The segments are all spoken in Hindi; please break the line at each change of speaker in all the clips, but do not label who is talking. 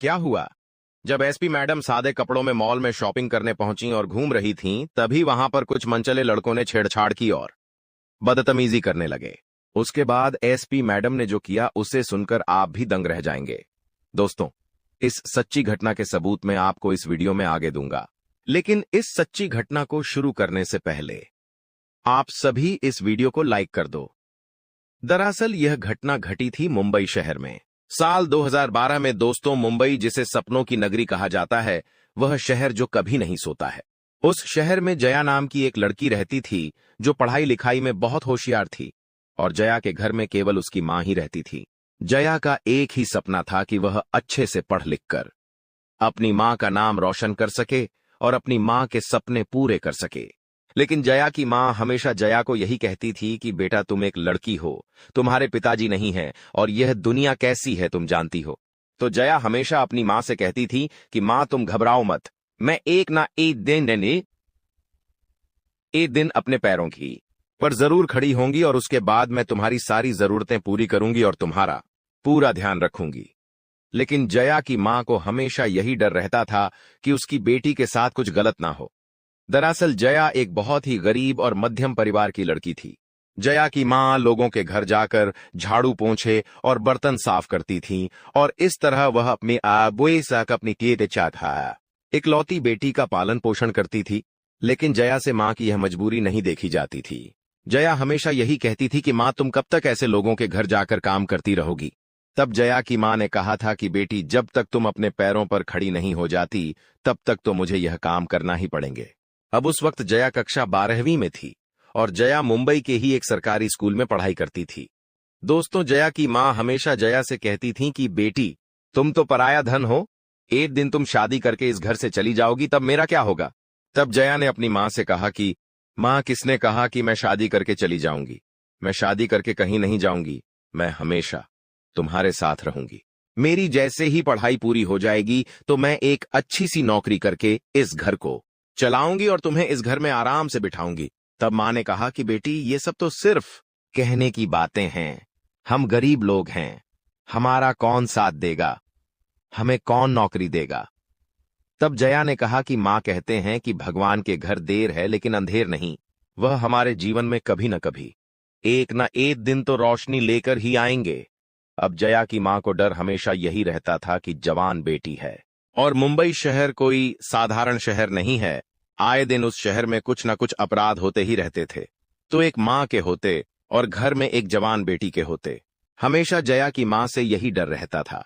क्या हुआ? जब एसपी मैडम सादे कपड़ों में मॉल में शॉपिंग करने पहुंची और घूम रही थीं, तभी वहां पर कुछ मनचले लड़कों ने छेड़छाड़ की और बदतमीजी करने लगे। उसके बाद एसपी मैडम ने जो किया उसे सुनकर आप भी दंग रह जाएंगे। दोस्तों, इस सच्ची घटना के सबूत मैं आपको इस वीडियो में आगे दूंगा, लेकिन इस सच्ची घटना को शुरू करने से पहले आप सभी इस वीडियो को लाइक कर दो। दरअसल यह घटना घटी थी मुंबई शहर में साल 2012 में। दोस्तों, मुंबई जिसे सपनों की नगरी कहा जाता है, वह शहर जो कभी नहीं सोता है। उस शहर में जया नाम की एक लड़की रहती थी जो पढ़ाई लिखाई में बहुत होशियार थी, और जया के घर में केवल उसकी मां ही रहती थी। जया का एक ही सपना था कि वह अच्छे से पढ़ लिख कर अपनी मां का नाम रोशन कर सके और अपनी मां के सपने पूरे कर सके। लेकिन जया की मां हमेशा जया को यही कहती थी कि बेटा, तुम एक लड़की हो, तुम्हारे पिताजी नहीं हैं, और यह दुनिया कैसी है तुम जानती हो। तो जया हमेशा अपनी मां से कहती थी कि मां, तुम घबराओ मत, मैं एक ना एक दिन अपने पैरों की पर जरूर खड़ी होंगी, और उसके बाद मैं तुम्हारी सारी जरूरतें पूरी करूंगी और तुम्हारा पूरा ध्यान रखूंगी। लेकिन जया की मां को हमेशा यही डर रहता था कि उसकी बेटी के साथ कुछ गलत ना हो। दरअसल जया एक बहुत ही गरीब और मध्यम परिवार की लड़की थी। जया की मां लोगों के घर जाकर झाड़ू पोंछे और बर्तन साफ करती थी, और इस तरह वह अपने आबुए साक अपनी इकलौती बेटी का पालन पोषण करती थी। लेकिन जया से मां की यह मजबूरी नहीं देखी जाती थी। जया हमेशा यही कहती थी कि मां, तुम कब तक ऐसे लोगों के घर जाकर काम करती रहोगी। तब जया की मां ने कहा था कि बेटी, जब तक तुम अपने पैरों पर खड़ी नहीं हो जाती, तब तक तो मुझे यह काम करना ही पड़ेंगे। अब उस वक्त जया कक्षा 12वीं में थी, और जया मुंबई के ही एक सरकारी स्कूल में पढ़ाई करती थी। दोस्तों, जया की मां हमेशा जया से कहती थी कि बेटी, तुम तो पराया धन हो, एक दिन तुम शादी करके इस घर से चली जाओगी, तब मेरा क्या होगा। तब जया ने अपनी मां से कहा कि मां, किसने कहा कि मैं शादी करके चली जाऊंगी? मैं शादी करके कहीं नहीं जाऊंगी, मैं हमेशा तुम्हारे साथ रहूंगी। मेरी जैसे ही पढ़ाई पूरी हो जाएगी तो मैं एक अच्छी सी नौकरी करके इस घर को चलाऊंगी और तुम्हें इस घर में आराम से बिठाऊंगी। तब मां ने कहा कि बेटी, ये सब तो सिर्फ कहने की बातें हैं, हम गरीब लोग हैं, हमारा कौन साथ देगा, हमें कौन नौकरी देगा। तब जया ने कहा कि मां कहते हैं कि भगवान के घर देर है लेकिन अंधेर नहीं, वह हमारे जीवन में कभी न कभी एक न एक दिन तो रोशनी लेकर ही आएंगे। अब जया की मां को डर हमेशा यही रहता था कि जवान बेटी है, और मुंबई शहर कोई साधारण शहर नहीं है। आए दिन उस शहर में कुछ न कुछ अपराध होते ही रहते थे। तो एक मां के होते और घर में एक जवान बेटी के होते, हमेशा जया की मां से यही डर रहता था।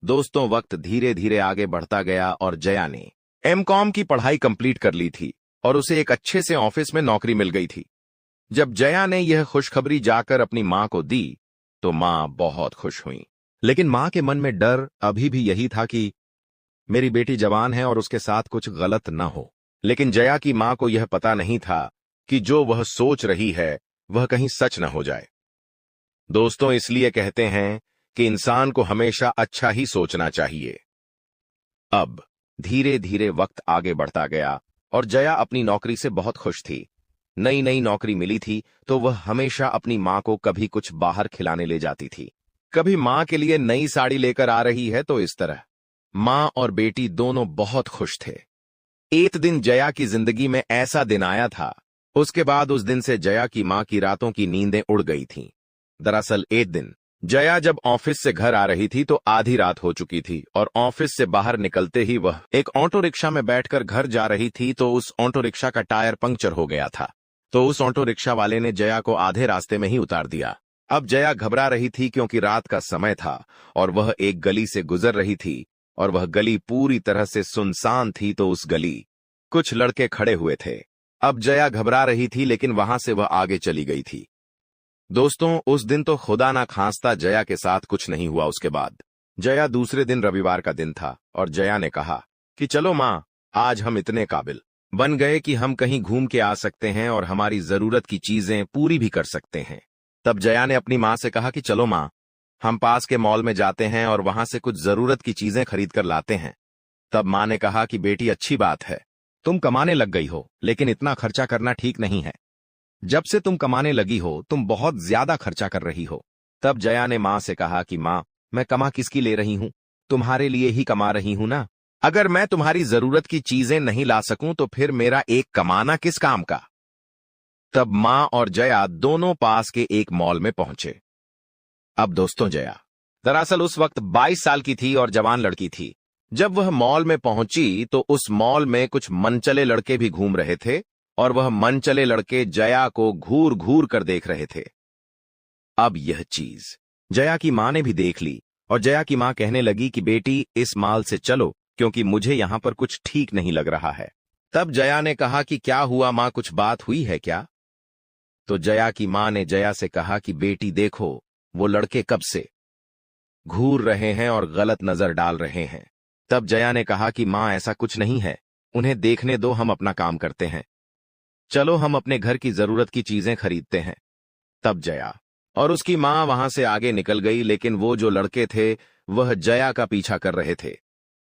दोस्तों, वक्त धीरे धीरे आगे बढ़ता गया और जया ने एमकॉम की पढ़ाई कंप्लीट कर ली थी और उसे एक अच्छे से ऑफिस में नौकरी मिल गई थी। जब जया ने यह खुशखबरी जाकर अपनी मां को दी तो मां बहुत खुश हुई। लेकिन मां के मन में डर अभी भी यही था कि मेरी बेटी जवान है और उसके साथ कुछ गलत न हो। लेकिन जया की मां को यह पता नहीं था कि जो वह सोच रही है वह कहीं सच न हो जाए। दोस्तों, इसलिए कहते हैं कि इंसान को हमेशा अच्छा ही सोचना चाहिए। अब धीरे धीरे वक्त आगे बढ़ता गया और जया अपनी नौकरी से बहुत खुश थी। नई नई नौकरी मिली थी तो वह हमेशा अपनी मां को कभी कुछ बाहर खिलाने ले जाती थी, कभी मां के लिए नई साड़ी लेकर आ रही है। तो इस तरह मां और बेटी दोनों बहुत खुश थे। एक दिन जया की जिंदगी में ऐसा दिन आया था, उसके बाद उस दिन से जया की मां की रातों की नींदें उड़ गई थीं। दरअसल एक दिन जया जब ऑफिस से घर आ रही थी तो आधी रात हो चुकी थी, और ऑफिस से बाहर निकलते ही वह एक ऑटो रिक्शा में बैठकर घर जा रही थी तो उस ऑटो रिक्शा का टायर पंक्चर हो गया था। तो उस ऑटो रिक्शा वाले ने जया को आधे रास्ते में ही उतार दिया। अब जया घबरा रही थी क्योंकि रात का समय था और वह एक गली से गुजर रही थी, और वह गली पूरी तरह से सुनसान थी। तो उस गली कुछ लड़के खड़े हुए थे। अब जया घबरा रही थी लेकिन वहां से वह आगे चली गई थी। दोस्तों, उस दिन तो खुदा ना खांसता जया के साथ कुछ नहीं हुआ। उसके बाद जया दूसरे दिन रविवार का दिन था और जया ने कहा कि चलो मां, आज हम इतने काबिल बन गए कि हम कहीं घूम के आ सकते हैं और हमारी जरूरत की चीजें पूरी भी कर सकते हैं। तब जया ने अपनी मां से कहा कि चलो मां, हम पास के मॉल में जाते हैं और वहां से कुछ जरूरत की चीजें खरीद कर लाते हैं। तब मां ने कहा कि बेटी, अच्छी बात है, तुम कमाने लग गई हो, लेकिन इतना खर्चा करना ठीक नहीं है। जब से तुम कमाने लगी हो तुम बहुत ज्यादा खर्चा कर रही हो। तब जया ने मां से कहा कि मां, मैं कमा किसकी ले रही हूं, तुम्हारे लिए ही कमा रही हूं ना। अगर मैं तुम्हारी जरूरत की चीजें नहीं ला सकूं तो फिर मेरा एक कमाना किस काम का। तब मां और जया दोनों पास के एक मॉल में पहुंचे। अब दोस्तों, जया दरअसल उस वक्त 22 साल की थी और जवान लड़की थी। जब वह मॉल में पहुंची तो उस मॉल में कुछ मनचले लड़के भी घूम रहे थे और वह मनचले लड़के जया को घूर घूर कर देख रहे थे। अब यह चीज जया की मां ने भी देख ली और जया की मां कहने लगी कि बेटी, इस मॉल से चलो, क्योंकि मुझे यहां पर कुछ ठीक नहीं लग रहा है। तब जया ने कहा कि क्या हुआ मां, कुछ बात हुई है क्या? तो जया की मां ने जया से कहा कि बेटी देखो, वो लड़के कब से घूर रहे हैं और गलत नजर डाल रहे हैं। तब जया ने कहा कि मां, ऐसा कुछ नहीं है, उन्हें देखने दो, हम अपना काम करते हैं। चलो हम अपने घर की जरूरत की चीजें खरीदते हैं। तब जया और उसकी मां वहां से आगे निकल गई, लेकिन वो जो लड़के थे वह जया का पीछा कर रहे थे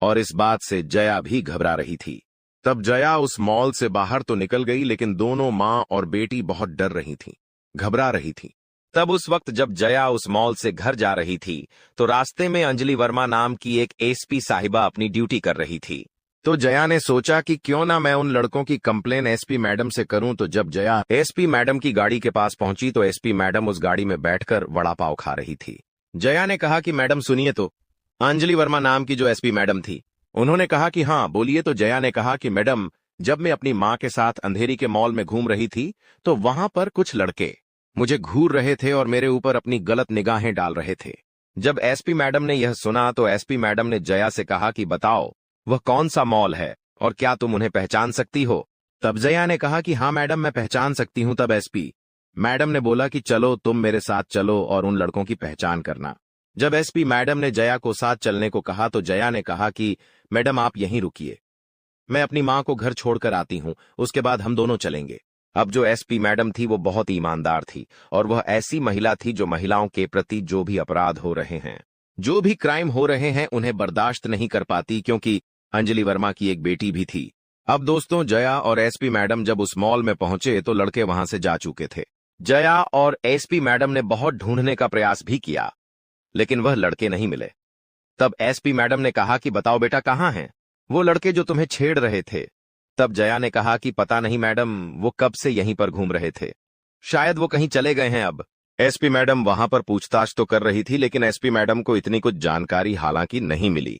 और इस बात से जया भी घबरा रही थी। तब जया उस मॉल से बाहर तो निकल गई, लेकिन दोनों मां और बेटी बहुत डर रही थीं, घबरा रही थीं। तब उस वक्त जब जया उस मॉल से घर जा रही थी तो रास्ते में अंजलि वर्मा नाम की एक एसपी साहिबा अपनी ड्यूटी कर रही थी। तो जया ने सोचा कि क्यों ना मैं उन लड़कों की कंप्लेन एसपी मैडम से करूं। तो जब जया एसपी मैडम की गाड़ी के पास पहुंची तो एसपी मैडम उस गाड़ी में बैठकर वड़ा पाव खा रही थी। जया ने कहा कि मैडम सुनिए तो। अंजलि वर्मा नाम की जो एसपी मैडम थी, उन्होंने कहा कि हाँ बोलिए। तो जया ने कहा कि मैडम, जब मैं अपनी मां के साथ अंधेरी के मॉल में घूम रही थी तो वहां पर कुछ लड़के मुझे घूर रहे थे और मेरे ऊपर अपनी गलत निगाहें डाल रहे थे। जब एसपी मैडम ने यह सुना तो एसपी मैडम ने जया से कहा कि बताओ वह कौन सा मॉल है और क्या तुम उन्हें पहचान सकती हो? तब जया ने कहा कि हाँ मैडम, मैं पहचान सकती हूं। तब एसपी मैडम ने बोला कि चलो तुम मेरे साथ चलो और उन लड़कों की पहचान करना। जब एसपी मैडम ने जया को साथ चलने को कहा तो जया ने कहा कि मैडम आप यहीं रुकिए, मैं अपनी मां को घर छोड़कर आती हूं, उसके बाद हम दोनों चलेंगे। अब जो एसपी मैडम थी वो बहुत ईमानदार थी और वह ऐसी महिला थी जो महिलाओं के प्रति जो भी अपराध हो रहे हैं, जो भी क्राइम हो रहे हैं, उन्हें बर्दाश्त नहीं कर पाती, क्योंकि अंजलि वर्मा की एक बेटी भी थी। अब दोस्तों, जया और एसपी मैडम जब उस मॉल में पहुंचे तो लड़के वहां से जा चुके थे। जया और एसपी मैडम ने बहुत ढूंढने का प्रयास भी किया, लेकिन वह लड़के नहीं मिले। तब एसपी मैडम ने कहा कि बताओ बेटा, कहां हैं वो लड़के जो तुम्हें छेड़ रहे थे? तब जया ने कहा कि पता नहीं मैडम, वो कब से यहीं पर घूम रहे थे, शायद वो कहीं चले गए हैं। अब एसपी मैडम वहां पर पूछताछ तो कर रही थी, लेकिन एसपी मैडम को इतनी कुछ जानकारी हालांकि नहीं मिली।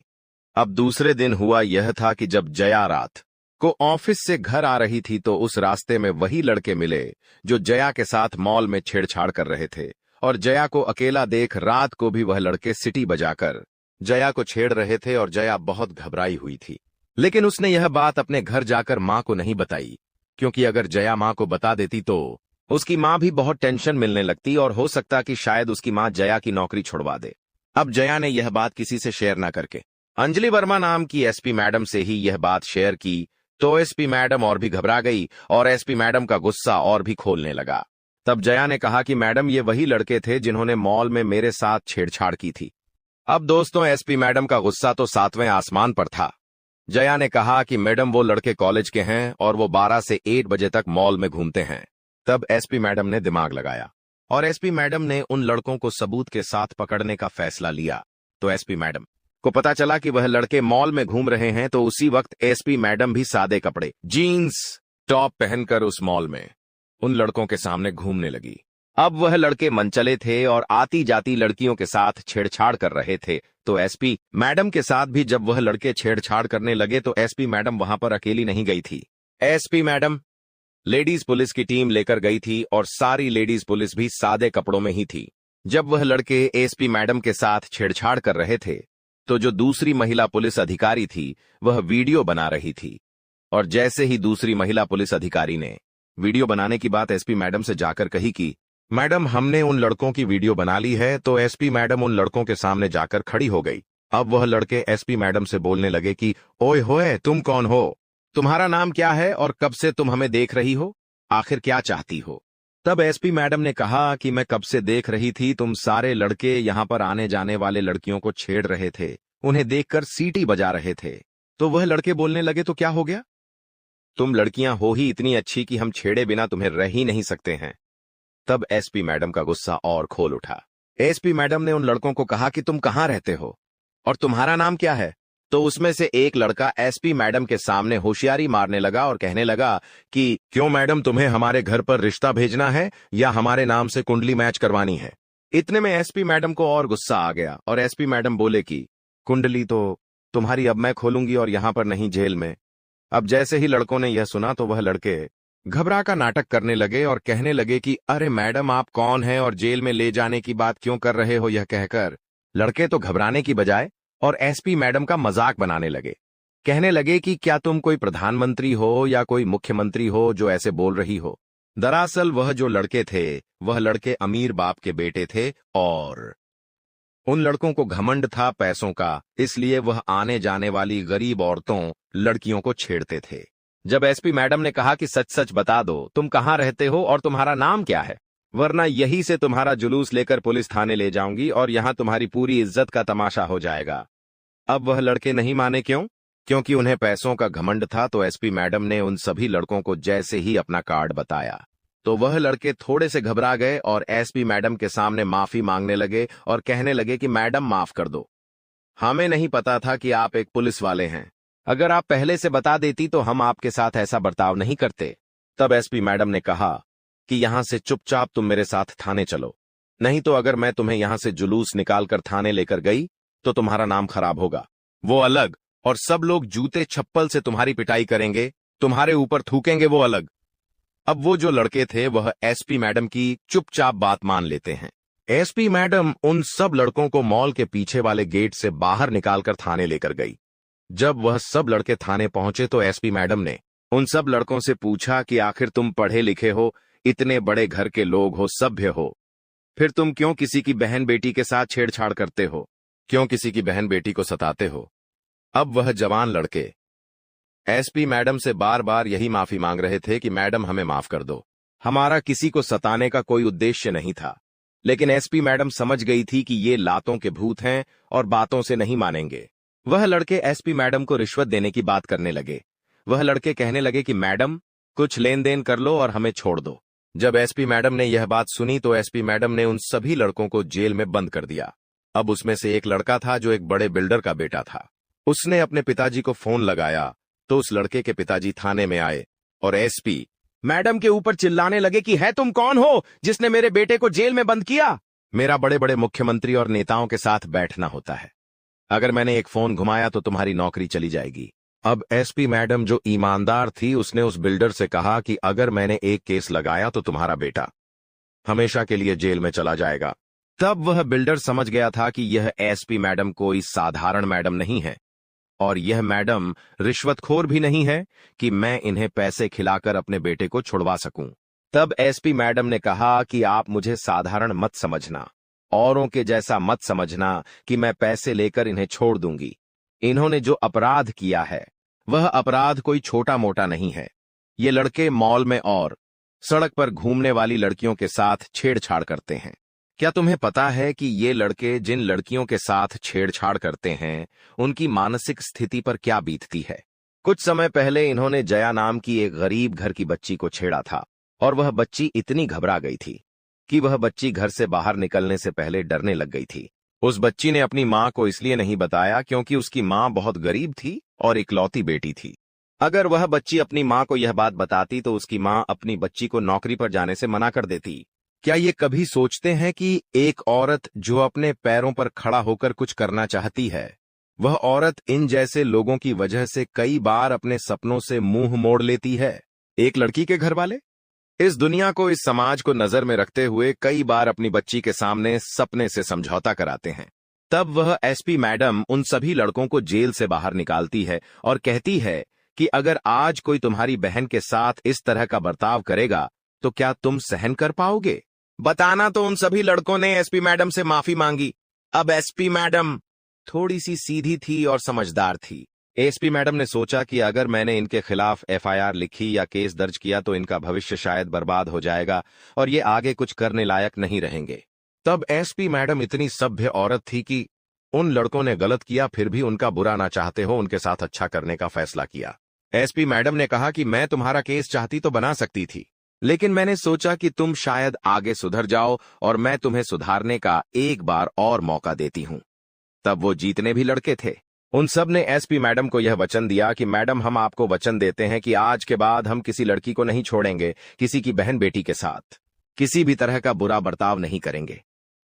अब दूसरे दिन हुआ यह था कि जब जया रात को ऑफिस से घर आ रही थी तो उस रास्ते में वही लड़के मिले जो जया के साथ मॉल में छेड़छाड़ कर रहे थे और जया को अकेला देख रात को भी वह लड़के सीटी बजाकर जया को छेड़ रहे थे और जया बहुत घबराई हुई थी। लेकिन उसने यह बात अपने घर जाकर मां को नहीं बताई, क्योंकि अगर जया मां को बता देती तो उसकी मां भी बहुत टेंशन मिलने लगती और हो सकता कि शायद उसकी मां जया की नौकरी छुड़वा दे। अब जया ने यह बात किसी से शेयर ना करके अंजलि वर्मा नाम की एसपी मैडम से ही यह बात शेयर की तो एसपी मैडम और भी घबरा गई और एसपी मैडम का गुस्सा और भी खोलने लगा। तब जया ने कहा कि मैडम, ये वही लड़के थे जिन्होंने मॉल में मेरे साथ छेड़छाड़ की थी। अब दोस्तों, एसपी मैडम का गुस्सा तो 7वें आसमान पर था। जया ने कहा कि मैडम, वो लड़के कॉलेज के हैं और वो 12 से 8 बजे तक मॉल में घूमते हैं। तब एसपी मैडम ने दिमाग लगाया और एसपी मैडम ने उन लड़कों को सबूत के साथ पकड़ने का फैसला लिया। तो एसपी मैडम को पता चला कि वह लड़के मॉल में घूम रहे हैं, तो उसी वक्त एसपी मैडम भी सादे कपड़े, जीन्स टॉप पहनकर उस मॉल में उन लड़कों के सामने घूमने लगी। अब वह लड़के मनचले थे और आती जाती लड़कियों के साथ छेड़छाड़ कर रहे थे। तो एसपी मैडम के साथ भी जब वह लड़के छेड़छाड़ करने लगे तो एसपी मैडम वहां पर अकेली नहीं गई थी। एसपी मैडम लेडीज पुलिस की टीम लेकर गई थी और सारी लेडीज पुलिस भी सादे कपड़ों में ही थी। जब वह लड़के एसपी मैडम के साथ छेड़छाड़ कर रहे थे तो जो दूसरी महिला पुलिस अधिकारी थी वह वीडियो बना रही थी और जैसे ही दूसरी महिला पुलिस अधिकारी ने वीडियो बनाने की बात एसपी मैडम से जाकर कही कि मैडम, हमने उन लड़कों की वीडियो बना ली है, तो एसपी मैडम उन लड़कों के सामने जाकर खड़ी हो गई। अब वह लड़के एसपी मैडम से बोलने लगे कि ओए होए, तुम कौन हो, तुम्हारा नाम क्या है और कब से तुम हमें देख रही हो, आखिर क्या चाहती हो? तब एसपी मैडम ने कहा कि मैं कब से देख रही थी, तुम सारे लड़के यहाँ पर आने जाने वाले लड़कियों को छेड़ रहे थे, उन्हें देखकर सीटी बजा रहे थे। तो वह लड़के बोलने लगे, तो क्या हो गया, तुम लड़कियां हो ही इतनी अच्छी कि हम छेड़े बिना तुम्हें रह ही नहीं सकते हैं। तब एसपी मैडम का गुस्सा और खोल उठा। एसपी मैडम ने उन लड़कों को कहा कि तुम कहां रहते हो और तुम्हारा नाम क्या है? तो उसमें से एक लड़का एसपी मैडम के सामने होशियारी मारने लगा और कहने लगा कि क्यों मैडम, तुम्हें हमारे घर पर रिश्ता भेजना है या हमारे नाम से कुंडली मैच करवानी है? इतने में एसपी मैडम को और गुस्सा आ गया और एसपी मैडम बोले कि कुंडली तो तुम्हारी अब मैं खोलूंगी और यहां पर नहीं, जेल में। अब जैसे ही लड़कों ने यह सुना तो वह लड़के घबरा का नाटक करने लगे और कहने लगे कि अरे मैडम, आप कौन हैं और जेल में ले जाने की बात क्यों कर रहे हो? यह कहकर लड़के तो घबराने की बजाय और एसपी मैडम का मजाक बनाने लगे। कहने लगे कि क्या तुम कोई प्रधानमंत्री हो या कोई मुख्यमंत्री हो जो ऐसे बोल रही हो? दरअसल वह जो लड़के थे वह लड़के अमीर बाप के बेटे थे और उन लड़कों को घमंड था पैसों का, इसलिए वह आने जाने वाली गरीब औरतों, लड़कियों को छेड़ते थे। जब एसपी मैडम ने कहा कि सच सच बता दो, तुम कहां रहते हो और तुम्हारा नाम क्या है, वरना यहीं से तुम्हारा जुलूस लेकर पुलिस थाने ले जाऊंगी और यहां तुम्हारी पूरी इज्जत का तमाशा हो जाएगा। अब वह लड़के नहीं माने, क्यों? क्योंकि उन्हें पैसों का घमंड था। तो एसपी मैडम ने उन सभी लड़कों को जैसे ही अपना कार्ड बताया तो वह लड़के थोड़े से घबरा गए और एसपी मैडम के सामने माफी मांगने लगे और कहने लगे कि मैडम माफ कर दो, हमें नहीं पता था कि आप एक पुलिस वाले हैं। अगर आप पहले से बता देती तो हम आपके साथ ऐसा बर्ताव नहीं करते। तब एसपी मैडम ने कहा कि यहां से चुपचाप तुम मेरे साथ थाने चलो, नहीं तो अगर मैं तुम्हें यहां से जुलूस निकालकर थाने लेकर गई तो तुम्हारा नाम खराब होगा, वो अलग, और सब लोग जूते छप्पल से तुम्हारी पिटाई करेंगे, तुम्हारे ऊपर थूकेंगे, वो अलग। अब वो जो लड़के थे वह एसपी मैडम की चुपचाप बात मान लेते हैं। एसपी मैडम उन सब लड़कों को मॉल के पीछे वाले गेट से बाहर निकालकर थाने लेकर गई। जब वह सब लड़के थाने पहुंचे तो एसपी मैडम ने उन सब लड़कों से पूछा कि आखिर तुम पढ़े लिखे हो, इतने बड़े घर के लोग हो, सभ्य हो, फिर तुम क्यों किसी की बहन बेटी के साथ छेड़छाड़ करते हो? क्यों किसी की बहन बेटी को सताते हो? अब वह जवान लड़के एसपी मैडम से बार बार यही माफी मांग रहे थे कि मैडम हमें माफ कर दो, हमारा किसी को सताने का कोई उद्देश्य नहीं था। लेकिन एसपी मैडम समझ गई थी कि ये लातों के भूत हैं और बातों से नहीं मानेंगे। वह लड़के एसपी मैडम को रिश्वत देने की बात करने लगे। वह लड़के कहने लगे कि मैडम, कुछ लेन देन कर लो और हमें छोड़ दो। जब एसपी मैडम ने यह बात सुनी तो एसपी मैडम ने उन सभी लड़कों को जेल में बंद कर दिया। अब उसमें से एक लड़का था जो एक बड़े बिल्डर का बेटा था। उसने अपने पिताजी को फोन लगाया तो उस लड़के के पिताजी थाने में आए और एसपी मैडम के ऊपर चिल्लाने लगे कि है तुम कौन हो जिसने मेरे बेटे को जेल में बंद किया? मेरा बड़े बड़े मुख्यमंत्री और नेताओं के साथ बैठना होता है, अगर मैंने एक फोन घुमाया तो तुम्हारी नौकरी चली जाएगी। अब एसपी मैडम जो ईमानदार थी उसने उस बिल्डर से कहा कि अगर मैंने एक केस लगाया तो तुम्हारा बेटा हमेशा के लिए जेल में चला जाएगा। तब वह बिल्डर समझ गया था कि यह एसपी मैडम कोई साधारण मैडम नहीं है और यह मैडम रिश्वतखोर भी नहीं है कि मैं इन्हें पैसे खिलाकर अपने बेटे को छुड़वा सकूं। तब एसपी मैडम ने कहा कि आप मुझे साधारण मत समझना, औरों के जैसा मत समझना कि मैं पैसे लेकर इन्हें छोड़ दूंगी। इन्होंने जो अपराध किया है वह अपराध कोई छोटा मोटा नहीं है। ये लड़के मॉल में और सड़क पर घूमने वाली लड़कियों के साथ छेड़छाड़ करते हैं। क्या तुम्हें पता है कि ये लड़के जिन लड़कियों के साथ छेड़छाड़ करते हैं उनकी मानसिक स्थिति पर क्या बीतती है? कुछ समय पहले इन्होंने जया नाम की एक गरीब घर की बच्ची को छेड़ा था और वह बच्ची इतनी घबरा गई थी कि वह बच्ची घर से बाहर निकलने से पहले डरने लग गई थी। उस बच्ची ने अपनी मां को इसलिए नहीं बताया क्योंकि उसकी मां बहुत गरीब थी और इकलौती बेटी थी। अगर वह बच्ची अपनी मां को यह बात बताती तो उसकी मां अपनी बच्ची को नौकरी पर जाने से मना कर देती। क्या ये कभी सोचते हैं कि एक औरत जो अपने पैरों पर खड़ा होकर कुछ करना चाहती है, वह औरत इन जैसे लोगों की वजह से कई बार अपने सपनों से मुंह मोड़ लेती है? एक लड़की के घर वाले इस दुनिया को, इस समाज को नजर में रखते हुए कई बार अपनी बच्ची के सामने सपने से समझौता कराते हैं। तब वह एसपी मैडम उन सभी लड़कों को जेल से बाहर निकालती है और कहती है कि अगर आज कोई तुम्हारी बहन के साथ इस तरह का बर्ताव करेगा तो क्या तुम सहन कर पाओगे? बताना तो उन सभी लड़कों ने एसपी मैडम से माफी मांगी। अब एसपी मैडम थोड़ी सी सीधी थी और समझदार थी। एसपी मैडम ने सोचा कि अगर मैंने इनके खिलाफ एफआईआर लिखी या केस दर्ज किया तो इनका भविष्य शायद बर्बाद हो जाएगा और ये आगे कुछ करने लायक नहीं रहेंगे। तब एसपी मैडम इतनी सभ्य औरत थी कि उन लड़कों ने गलत किया फिर भी उनका बुरा ना चाहते हो उनके साथ अच्छा करने का फैसला किया। एसपी मैडम ने कहा कि मैं तुम्हारा केस चाहती तो बना सकती थी, लेकिन मैंने सोचा कि तुम शायद आगे सुधर जाओ और मैं तुम्हें सुधारने का एक बार और मौका देती हूं। तब वो जीतने भी लड़के थे। उन सब ने एसपी मैडम को यह वचन दिया कि मैडम, हम आपको वचन देते हैं कि आज के बाद हम किसी लड़की को नहीं छोड़ेंगे, किसी की बहन बेटी के साथ किसी भी तरह का बुरा बर्ताव नहीं करेंगे।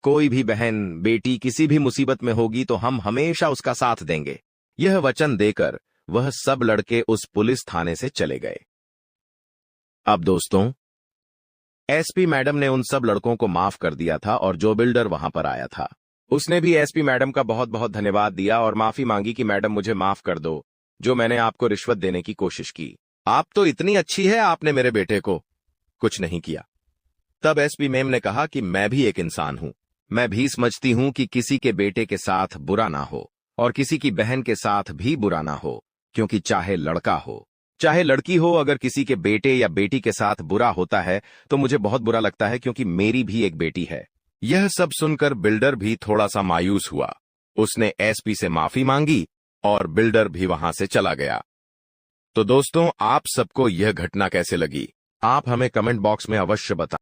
कोई भी बहन बेटी किसी भी मुसीबत में होगी तो हम हमेशा उसका साथ देंगे। यह वचन देकर वह सब लड़के उस पुलिस थाने से चले गए। अब दोस्तों, एसपी मैडम ने उन सब लड़कों को माफ कर दिया था और जो बिल्डर वहां पर आया था उसने भी एसपी मैडम का बहुत बहुत धन्यवाद दिया और माफी मांगी कि मैडम मुझे माफ कर दो, जो मैंने आपको रिश्वत देने की कोशिश की। आप तो इतनी अच्छी है, आपने मेरे बेटे को कुछ नहीं किया। तब एसपी मैम ने कहा कि मैं भी एक इंसान हूं, मैं भी समझती हूं कि किसी के बेटे के साथ बुरा ना हो और किसी की बहन के साथ भी बुरा ना हो, क्योंकि चाहे लड़का हो चाहे लड़की हो, अगर किसी के बेटे या बेटी के साथ बुरा होता है तो मुझे बहुत बुरा लगता है, क्योंकि मेरी भी एक बेटी है। यह सब सुनकर बिल्डर भी थोड़ा सा मायूस हुआ। उसने एसपी से माफी मांगी और बिल्डर भी वहां से चला गया। तो दोस्तों, आप सबको यह घटना कैसे लगी, आप हमें कमेंट बॉक्स में अवश्य बताएं।